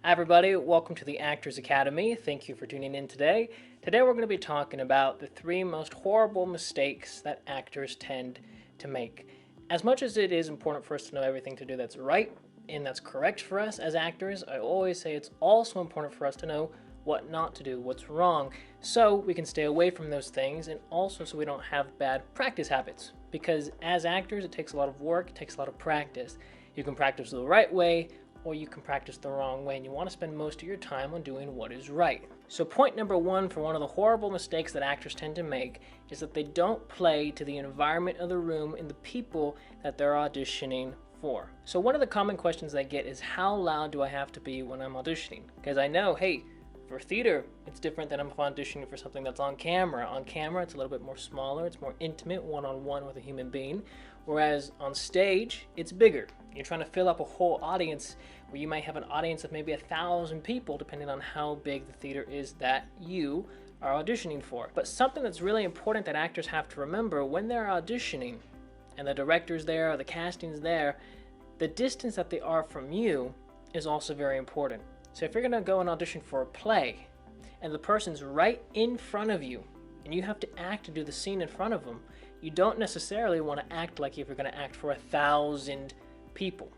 Hi everybody, welcome to the Actors Academy. Thank you for tuning in today. Today we're going to be talking about the three most horrible mistakes that actors tend to make. As much as it is important for us to know everything to do that's right and that's correct for us as actors, I always say it's also important for us to know what not to do, what's wrong, so we can stay away from those things and also so we don't have bad practice habits. Because as actors, it takes a lot of work, it takes a lot of practice. You can practice the right way, or you can practice the wrong way, and you want to spend most of your time on doing what is right. So point number one for one of the horrible mistakes that actors tend to make is that they don't play to the environment of the room and the people that they're auditioning for. So one of the common questions I get is, how loud do I have to be when I'm auditioning? Because I know, hey, for theater, it's different than if I'm auditioning for something that's on camera. On camera, it's a little bit more smaller, it's more intimate, one-on-one with a human being. Whereas on stage, it's bigger. You're trying to fill up a whole audience where you might have an audience of maybe 1,000 people, depending on how big the theater is that you are auditioning for. But something that's really important that actors have to remember when they're auditioning, and the director's there, or the casting's there, the distance that they are from you is also very important. So if you're going to go and audition for a play, and the person's right in front of you, and you have to act and do the scene in front of them, you don't necessarily want to act like if you're going to act for 1,000 people.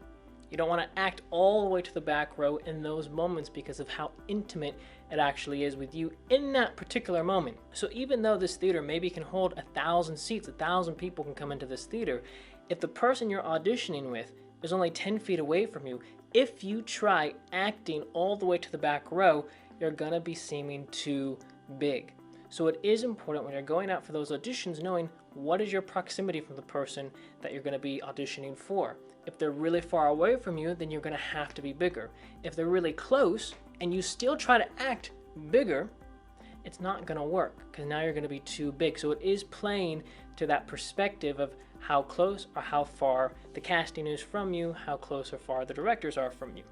You don't want to act all the way to the back row in those moments because of how intimate it actually is with you in that particular moment. So even though this theater maybe can hold 1,000 seats, 1,000 people can come into this theater, if the person you're auditioning with is only 10 feet away from you, if you try acting all the way to the back row, you're gonna be seeming too big. So it is important when you're going out for those auditions knowing what is your proximity from the person that you're gonna be auditioning for. If they're really far away from you, then you're gonna have to be bigger. If they're really close and you still try to act bigger, it's not gonna work because now you're gonna be too big. So it is playing to that perspective of how close or how far the casting is from you, how close or far the directors are from you.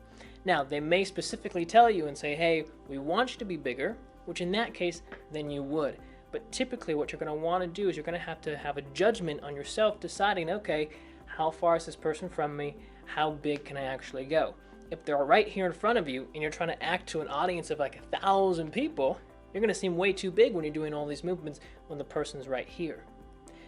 Now, they may specifically tell you and say, hey, we want you to be bigger, which in that case, then you would. But typically what you're gonna wanna do is you're gonna have to have a judgment on yourself deciding, okay, how far is this person from me? How big can I actually go? If they're right here in front of you and you're trying to act to an audience of like 1,000 people, you're gonna seem way too big when you're doing all these movements when the person's right here.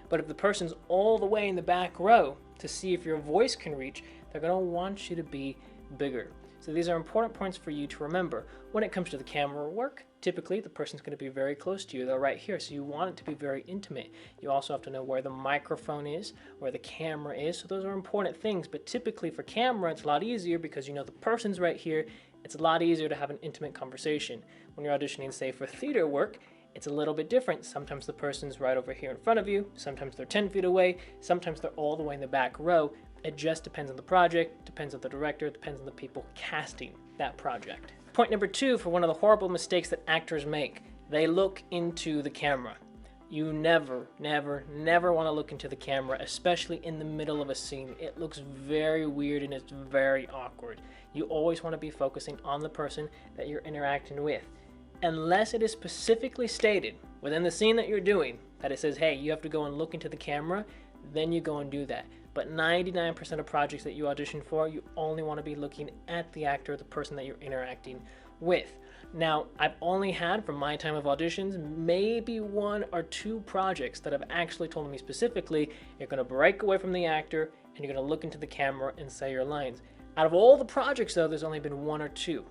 But if the person's all the way in the back row to see if your voice can reach, they're gonna want you to be bigger. So these are important points for you to remember. When it comes to the camera work, typically the person's gonna be very close to you. They're right here, so you want it to be very intimate. You also have to know where the microphone is, where the camera is, so those are important things. But typically for camera, it's a lot easier because you know the person's right here. It's a lot easier to have an intimate conversation. When you're auditioning, say, for theater work, it's a little bit different. Sometimes the person's right over here in front of you, sometimes they're 10 feet away, sometimes they're all the way in the back row. It just depends on the project, depends on the director, depends on the people casting that project. Point number two for one of the horrible mistakes that actors make, they look into the camera. You never, never, never want to look into the camera, especially in the middle of a scene. It looks very weird and it's very awkward. You always want to be focusing on the person that you're interacting with. Unless it is specifically stated within the scene that you're doing that it says, hey, you have to go and look into the camera, then you go and do that. But 99% of projects that you audition for, you only want to be looking at the actor, the person that you're interacting with. Now, I've only had, from my time of auditions, maybe 1 or 2 projects that have actually told me specifically, you're going to break away from the actor and you're going to look into the camera and say your lines. Out of all the projects, though, there's only been 1 or 2.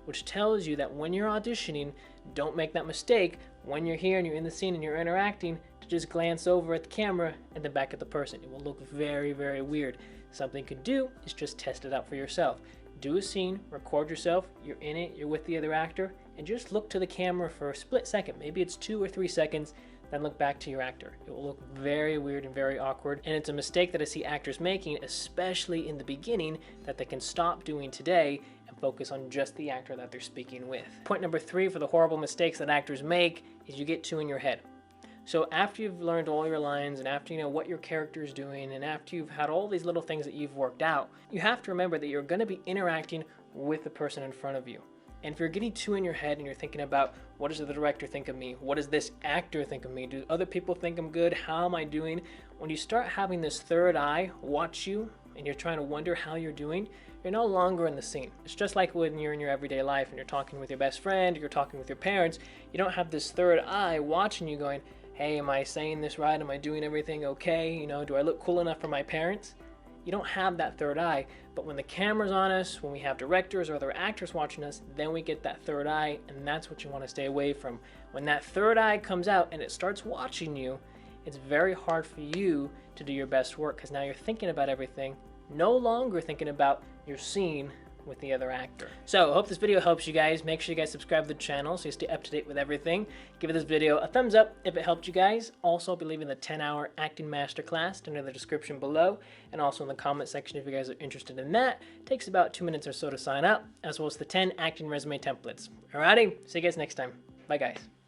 Which tells you that when you're auditioning, don't make that mistake when you're here and you're in the scene and you're interacting to just glance over at the camera and then back at the person. It will look very, very weird. Something you could do is just test it out for yourself. Do a scene, record yourself, you're in it, you're with the other actor, and just look to the camera for a split second. Maybe it's 2 or 3 seconds, then look back to your actor. It will look very weird and very awkward, and it's a mistake that I see actors making, especially in the beginning, that they can stop doing today and focus on just the actor that they're speaking with. Point number 3 for the horrible mistakes that actors make is you get too in your head. So after you've learned all your lines and after you know what your character is doing and after you've had all these little things that you've worked out, you have to remember that you're going to be interacting with the person in front of you. And if you're getting too in your head and you're thinking about, what does the director think of me? What does this actor think of me? Do other people think I'm good? How am I doing? When you start having this third eye watch you and you're trying to wonder how you're doing, you're no longer in the scene. It's just like when you're in your everyday life and you're talking with your best friend, or you're talking with your parents. You don't have this third eye watching you going, hey, am I saying this right? Am I doing everything okay? You know, do I look cool enough for my parents? You don't have that third eye. But when the camera's on us, when we have directors or other actors watching us, then we get that third eye, and that's what you want to stay away from. When that third eye comes out and it starts watching you, it's very hard for you to do your best work, because now you're thinking about everything, no longer thinking about your scene with the other actor. So I hope this video helps you guys. Make sure you guys subscribe to the channel so you stay up to date with everything. Give this video a thumbs up if it helped you guys. Also, I'll be leaving the 10-hour acting masterclass down in the description below, and also in the comment section if you guys are interested in that. It takes about 2 minutes or so to sign up, as well as the 10 acting resume templates. Alrighty, see you guys next time. Bye guys.